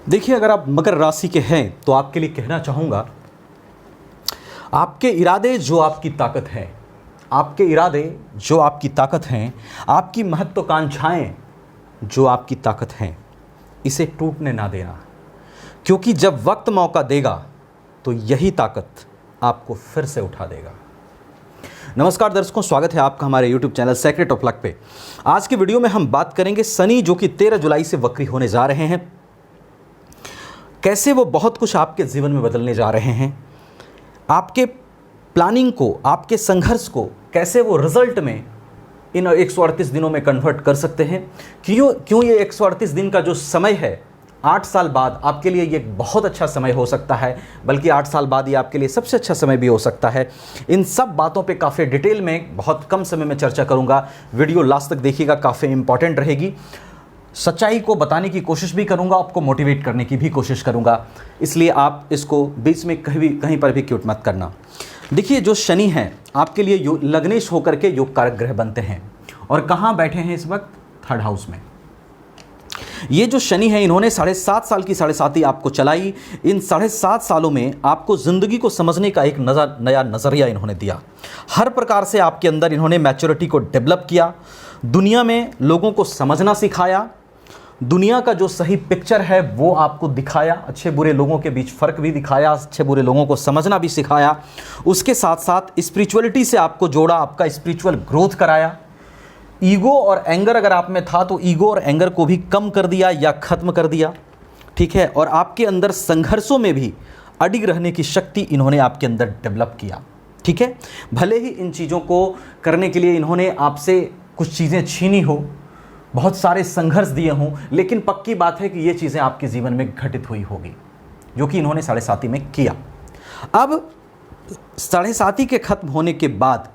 देखिए, अगर आप मकर राशि के हैं तो आपके लिए कहना चाहूँगा, आपके इरादे जो आपकी ताकत है, आपके इरादे जो आपकी ताकत हैं, आपकी महत्वाकांक्षाएं जो आपकी ताकत हैं, इसे टूटने ना देना, क्योंकि जब वक्त मौका देगा तो यही ताकत आपको फिर से उठा देगा। नमस्कार दर्शकों, स्वागत है आपका हमारे YouTube channel secret of luck पे। आज की वीडियो में हम बात करेंगे शनि जो कि 13 जुलाई से वक्री होने जा रहे हैं, कैसे वो बहुत कुछ आपके जीवन में बदलने जा रहे हैं, आपके प्लानिंग को, आपके संघर्ष को कैसे वो रिजल्ट में इन 138 दिनों में कन्वर्ट कर सकते हैं। क्यों ये 138 दिन का जो समय है, 8 साल बाद आपके लिए ये एक बहुत अच्छा समय हो सकता है, बल्कि 8 साल बाद ये आपके लिए सबसे अच्छा समय भी हो सकता है। इन सब बातों पे काफ़ी डिटेल में बहुत कम समय में चर्चा करूंगा। वीडियो लास्ट तक देखिएगा, काफ़ी इंपॉर्टेंट रहेगी। सच्चाई को बताने की कोशिश भी करूंगा, आपको मोटिवेट करने की भी कोशिश करूंगा, इसलिए आप इसको बीच में कहीं पर भी क्यूट मत करना। देखिए, जो शनि हैं आपके लिए लग्नेश होकर के योग कारक ग्रह बनते हैं, और कहाँ बैठे हैं इस वक्त? 3rd हाउस में। ये जो शनि है, इन्होंने 7.5 साल की 7.5 आपको चलाई। इन 7.5 सालों में आपको ज़िंदगी को समझने का एक नया नज़रिया इन्होंने दिया। हर प्रकार से आपके अंदर इन्होंने मैच्योरिटी को डेवलप किया, दुनिया में लोगों को समझना सिखाया, दुनिया का जो सही पिक्चर है वो आपको दिखाया, अच्छे बुरे लोगों के बीच फ़र्क भी दिखाया, अच्छे बुरे लोगों को समझना भी सिखाया। उसके साथ साथ स्पिरिचुअलिटी से आपको जोड़ा, आपका स्पिरिचुअल ग्रोथ कराया। ईगो और एंगर अगर आप में था तो ईगो और एंगर को भी कम कर दिया या ख़त्म कर दिया, ठीक है। और आपके अंदर संघर्षों में भी अडिग रहने की शक्ति इन्होंने आपके अंदर डेवलप किया, ठीक है। भले ही इन चीज़ों को करने के लिए इन्होंने आपसे कुछ चीज़ें छीनी हो, बहुत सारे संघर्ष दिए हों, लेकिन पक्की बात है कि ये चीज़ें आपके जीवन में घटित हुई होगी, जो कि इन्होंने 7.5 में किया। अब 7.5 के खत्म होने के बाद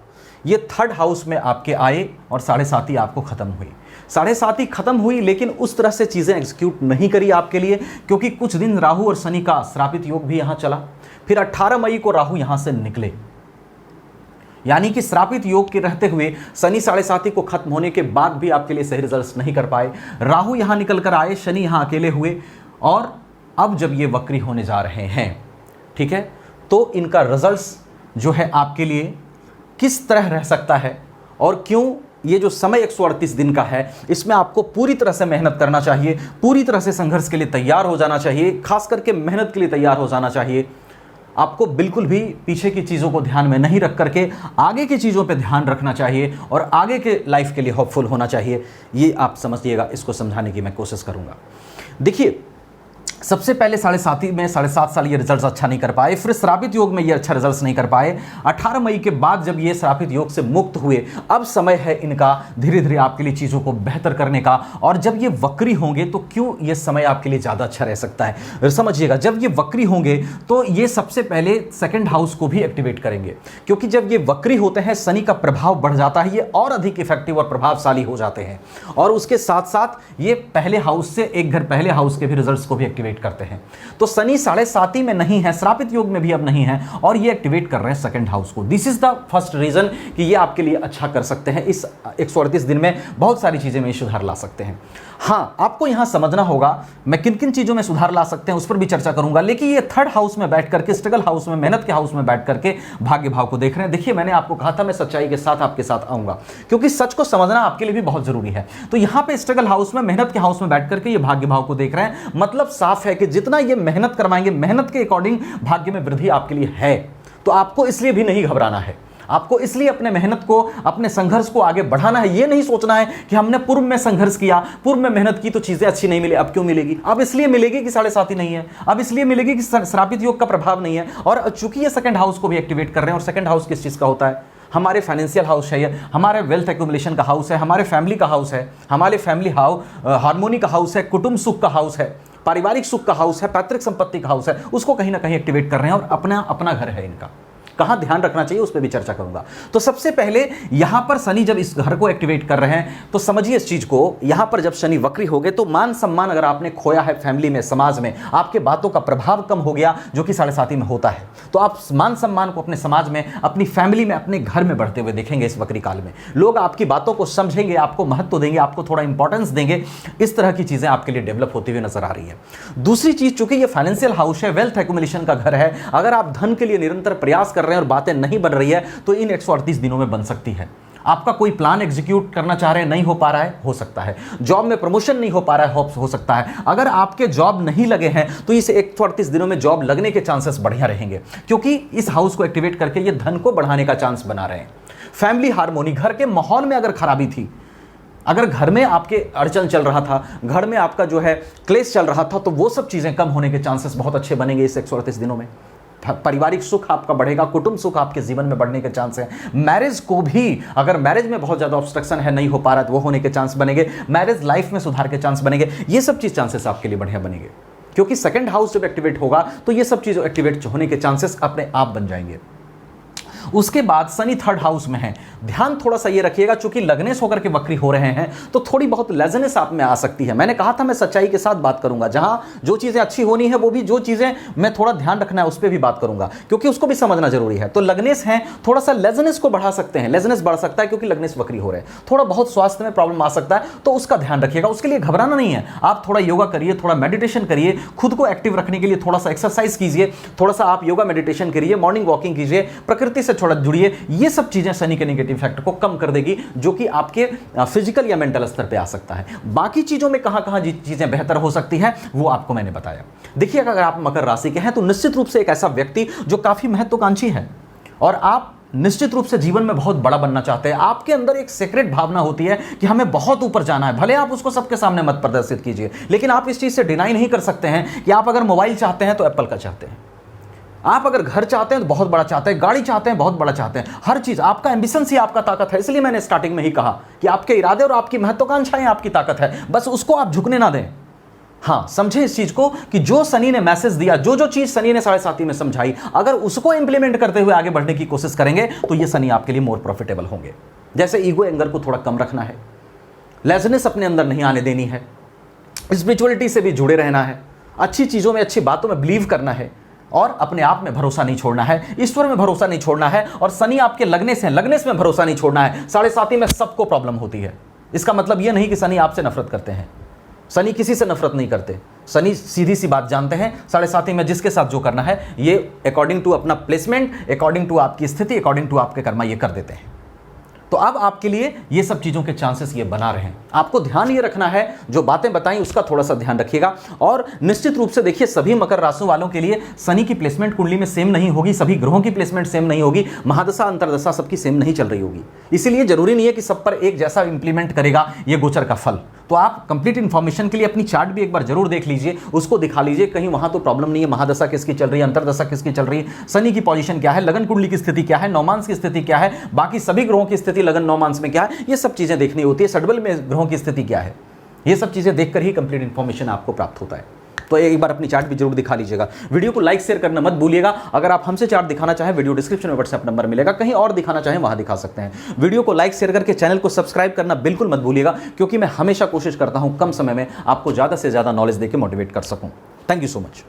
ये 3rd हाउस में आपके आए और 7.5 आपको ख़त्म हुई। 7.5 खत्म हुई, लेकिन उस तरह से चीज़ें एग्जीक्यूट नहीं करी आपके लिए, क्योंकि कुछ दिन राहु और शनि का श्रापित योग भी यहाँ चला। फिर 18 मई को राहु यहाँ से निकले, यानी कि श्रापित योग के रहते हुए शनि 7.5 को खत्म होने के बाद भी आपके लिए सही रिजल्ट्स नहीं कर पाए। राहु यहाँ निकल कर आए, शनि यहाँ अकेले हुए, और अब जब ये वक्री होने जा रहे हैं, ठीक है, तो इनका रिजल्ट्स जो है आपके लिए किस तरह रह सकता है, और क्यों ये जो समय 138 दिन का है, इसमें आपको पूरी तरह से मेहनत करना चाहिए, पूरी तरह से संघर्ष के लिए तैयार हो जाना चाहिए, खास करके मेहनत के लिए तैयार हो जाना चाहिए। आपको बिल्कुल भी पीछे की चीज़ों को ध्यान में नहीं रख करके आगे की चीज़ों पे ध्यान रखना चाहिए, और आगे के लाइफ के लिए होपफुल होना चाहिए। ये आप समझिएगा, इसको समझाने की मैं कोशिश करूँगा। देखिए, सबसे पहले 7.5 में 7.5 साल ये रिजल्ट्स अच्छा नहीं कर पाए, फिर श्रापित योग में ये अच्छा रिजल्ट्स नहीं कर पाए। 18 मई के बाद जब ये श्रापित योग से मुक्त हुए, अब समय है इनका धीरे धीरे आपके लिए चीज़ों को बेहतर करने का। और जब ये वक्री होंगे तो क्यों ये समय आपके लिए ज़्यादा अच्छा रह सकता है, समझिएगा। जब ये वक्री होंगे तो ये सबसे पहले 2nd हाउस को भी एक्टिवेट करेंगे, क्योंकि जब ये वक्री होते हैं शनि का प्रभाव बढ़ जाता है, ये और अधिक इफेक्टिव और प्रभावशाली हो जाते हैं। और उसके साथ साथ ये पहले हाउस से एक घर पहले हाउस के भी रिजल्ट्स को भी एक्टिवेट करते हैं। तो शनि 7.5 में नहीं है, श्रापित योग में भी अब नहीं है, और ये एक्टिवेट कर रहे हैं 2nd हाउस को। This is the first reason कि ये आपके लिए अच्छा कर सकते हैं। इस 138 दिन में बहुत सारी चीजें में सुधार ला सकते हैं। हाँ, आपको यहां समझना होगा मैं किन किन चीजों में सुधार ला सकते हैं उस पर भी चर्चा करूंगा, लेकिन ये 3rd हाउस में बैठ करके, स्ट्रगल हाउस में, मेहनत के हाउस में बैठ करके भाग्य भाव को देख रहे हैं। देखिए, मैंने आपको कहा था मैं सच्चाई के साथ आपके साथ आऊंगा, क्योंकि सच को समझना आपके लिए भी बहुत जरूरी है। तो यहां पे स्ट्रगल हाउस में, मेहनत के हाउस में बैठ करके ये भाग्य भाव को देख रहे हैं, मतलब साफ है कि जितना ये मेहनत करवाएंगे, मेहनत के अकॉर्डिंग भाग्य में वृद्धि आपके लिए है। तो आपको इसलिए भी नहीं घबराना है, आपको इसलिए अपने मेहनत को, अपने संघर्ष को आगे बढ़ाना है। ये नहीं सोचना है कि हमने पूर्व में संघर्ष किया, पूर्व में मेहनत की तो चीजें अच्छी नहीं मिली, अब क्यों मिलेगी। अब इसलिए मिलेगी कि 7.5 नहीं है, अब इसलिए मिलेगी कि श्रापित योग का प्रभाव नहीं है। और चूंकि ये 2nd हाउस को भी एक्टिवेट कर रहे हैं, और 2nd हाउस किस चीज का होता है? हमारे फाइनेंशियल हाउस है, ये हमारे वेल्थ एक्यूमुलेशन का हाउस है, हमारे फैमिली का हाउस है, हमारे फैमिली हार्मोनी का हाउस है, कुटुंब सुख का हाउस है, पारिवारिक सुख का हाउस है, पैतृक संपत्ति का हाउस है। उसको कहीं ना कहीं एक्टिवेट कर रहे हैं, और अपना अपना घर है इनका। कहां ध्यान रखना चाहिए उस पर भी चर्चा करूंगा। तो सबसे पहले यहां पर शनि जब इस घर को एक्टिवेट कर रहे हैं तो समझिए इस चीज को, यहां पर जब शनि वक्री हो गए तो मान सम्मान अगर आपने खोया है फैमिली में, समाज में, आपके बातों का प्रभाव कम हो गया, जो कि 7.5 में होता है, तो आप मान सम्मान को अपने समाज में, अपनी फैमिली में, अपने घर में बढ़ते हुए देखेंगे इस वक्री काल में। लोग आपकी बातों को समझेंगे, आपको महत्व देंगे, आपको थोड़ा इंपॉर्टेंस देंगे। इस तरह की चीजें आपके लिए डेवलप होती हुई नजर आ रही है। दूसरी चीज, चूंकि ये फाइनेंशियल हाउस है, वेल्थ एक्युमुलेशन का घर है, अगर आप धन के लिए निरंतर प्रयास कर रहे हैं और बातें नहीं बन रही है तो इन 138 दिनों में बन सकती है। आपका कोई प्लान एग्जीक्यूट करना चाह रहे हैं, नहीं हो पा रहा है, हो सकता है। जॉब में प्रमोशन नहीं हो पा रहा है, हो सकता है। अगर आपके जॉब नहीं लगे हैं तो इस 138 दिनों में जॉब लगने के चांसेस बढ़िया रहेंगे, क्योंकि इस हाउस को एक्टिवेट करके ये धन को बढ़ाने का चांस बना रहे हैं। फैमिली हार्मोनी, घर के माहौल में अगर खराबी थी, अगर घर में आपके अड़चन चल रहा था, घर में आपका जो है क्लेश चल रहा था, तो वो सब चीजें कम होने के चांसेस बहुत अच्छे बनेंगे इस 138 दिनों में। पारिवारिक सुख आपका बढ़ेगा, कुटुंब सुख आपके जीवन में बढ़ने के चांस है। मैरिज को भी, अगर मैरिज में बहुत ज्यादा ऑब्स्ट्रक्शन है, नहीं हो पा रहा है, तो वो होने के चांस बनेंगे। मैरिज लाइफ में सुधार के चांस बनेंगे। ये सब चीज चांसेस आपके लिए बढ़िया बनेंगे, क्योंकि सेकंड हाउस जब एक्टिवेट होगा तो ये सब चीजें एक्टिवेट होने के चांसेस अपने आप बन जाएंगे। उसके बाद शनि थर्ड हाउस में है। ध्यान थोड़ा सा ये रखिएगा, चूंकि लग्नेश होकर के वक्री हो रहे हैं तो थोड़ी बहुत लेजनेस आप में आ सकती है। मैंने कहा था मैं सच्चाई के साथ बात करूंगा, जहां जो चीजें अच्छी होनी है वो भी, जो चीजें मैं थोड़ा ध्यान रखना है उस पर भी बात करूंगा, क्योंकि उसको भी समझना जरूरी है। तो लग्नेश है, थोड़ा सा लेजनेस को बढ़ा सकते हैं, लेजनेस बढ़ सकता है क्योंकि लग्नेश वक्री हो रहे हैं। थोड़ा बहुत स्वास्थ्य में प्रॉब्लम आ सकता है, तो उसका ध्यान रखिएगा। उसके लिए घबराना नहीं है, आप थोड़ा योगा करिए, थोड़ा मेडिटेशन करिए, खुद को एक्टिव रखने के लिए थोड़ा सा एक्सरसाइज कीजिए, थोड़ा सा आप योगा मेडिटेशन करिए, मॉर्निंग वॉकिंग कीजिए, प्रकृति से थोड़ा जुड़िए। ये सब चीजें शनि के नेगेटिव फैक्टर को कम कर देगी, जो कि आपके फिजिकल या मेंटल स्तर पे आ सकता है। बाकी चीजों में कहां-कहां चीजें बेहतर हो सकती हैं वो आपको मैंने बताया। देखिए, अगर आप मकर राशि के हैं तो निश्चित रूप से एक ऐसा व्यक्ति जो काफी महत्वाकांक्षी है और आप निश्चित रूप से जीवन में बहुत बड़ा बनना चाहते हैं। आपके अंदर एक सीक्रेट भावना होती है कि हमें बहुत ऊपर जाना है। भले आप उसको सबके सामने मत प्रदर्शित कीजिए, लेकिन आप इस चीज से डिनाई नहीं कर सकते हैं कि आप अगर मोबाइल चाहते हैं तो एप्पल का चाहते हैं, आप अगर घर चाहते हैं तो बहुत बड़ा चाहते हैं, गाड़ी चाहते हैं बहुत बड़ा चाहते हैं। हर चीज आपका एम्बिशन ही आपका ताकत है। इसलिए मैंने स्टार्टिंग में ही कहा कि आपके इरादे और आपकी महत्वाकांक्षाएं आपकी ताकत है, बस उसको आप झुकने ना दें। हाँ, समझे इस चीज को कि जो शनि ने मैसेज दिया, जो चीज शनि ने 7.5 में समझाई, अगर उसको इंप्लीमेंट करते हुए आगे बढ़ने की कोशिश करेंगे तो ये शनि आपके लिए मोर प्रॉफिटेबल होंगे। जैसे ईगो एंगर को थोड़ा कम रखना है, लेजनेस अपने अंदर नहीं आने देनी है, स्पिरिचुअलिटी से भी जुड़े रहना है, अच्छी चीजों में, अच्छी बातों में बिलीव करना है और अपने आप में भरोसा नहीं छोड़ना है, ईश्वर में भरोसा नहीं छोड़ना है। और शनि आपके लग्नेश हैं, लग्नेश में भरोसा नहीं छोड़ना है। 7.5 में सबको प्रॉब्लम होती है। इसका मतलब यह नहीं कि शनि आपसे नफरत करते हैं, शनि किसी से नफरत नहीं करते। शनि सीधी सी बात जानते हैं, 7.5 में जिसके साथ जो करना है ये अकॉर्डिंग टू अपना प्लेसमेंट, अकॉर्डिंग टू आपकी स्थिति, अकॉर्डिंग टू आपके कर्मा ये कर देते हैं। तो अब आपके लिए ये सब चीजों के चांसेस ये बना रहे हैं। आपको ध्यान ये रखना है, जो बातें बताई उसका थोड़ा सा ध्यान रखिएगा। और निश्चित रूप से देखिए, सभी मकर राशि वालों के लिए शनि की प्लेसमेंट कुंडली में सेम नहीं होगी, सभी ग्रहों की प्लेसमेंट सेम नहीं होगी, महादशा अंतरदशा सबकी सेम नहीं चल रही होगी। इसीलिए जरूरी नहीं है कि सब पर एक जैसा इंप्लीमेंट करेगा ये गोचर का फल। तो आप कंप्लीट इन्फॉर्मेशन के लिए अपनी चार्ट भी एक बार जरूर देख लीजिए, उसको दिखा लीजिए, कहीं वहां तो प्रॉब्लम नहीं है। महादशा किसकी चल रही है, अंतरदशा किसकी चल रही है, शनि की पोजीशन क्या है, लगन कुंडली की स्थिति क्या है, नौमांस की स्थिति क्या है, बाकी सभी ग्रहों की स्थिति लगन नौमांस में क्या है, ये सब चीजें देखनी होती है। षड्बल में ग्रहों की स्थिति क्या है, ये सब चीजें देखकर ही कंप्लीट इन्फॉर्मेशन आपको प्राप्त होता है। तो एक बार अपनी चार्ट भी जरूर दिखा लीजिएगा। वीडियो को लाइक शेयर करना मत भूलिएगा। अगर आप हमसे चार्ट दिखाना चाहें, वीडियो डिस्क्रिप्शन में व्हाट्सएप नंबर मिलेगा, कहीं और दिखाना चाहें वहां दिखा सकते हैं। वीडियो को लाइक शेयर करके चैनल को सब्सक्राइब करना बिल्कुल मत भूलिएगा, क्योंकि मैं हमेशा कोशिश करता हूं कम समय में आपको ज्यादा से ज्यादा नॉलेज देकर मोटिवेट कर सकूं। Thank you so much.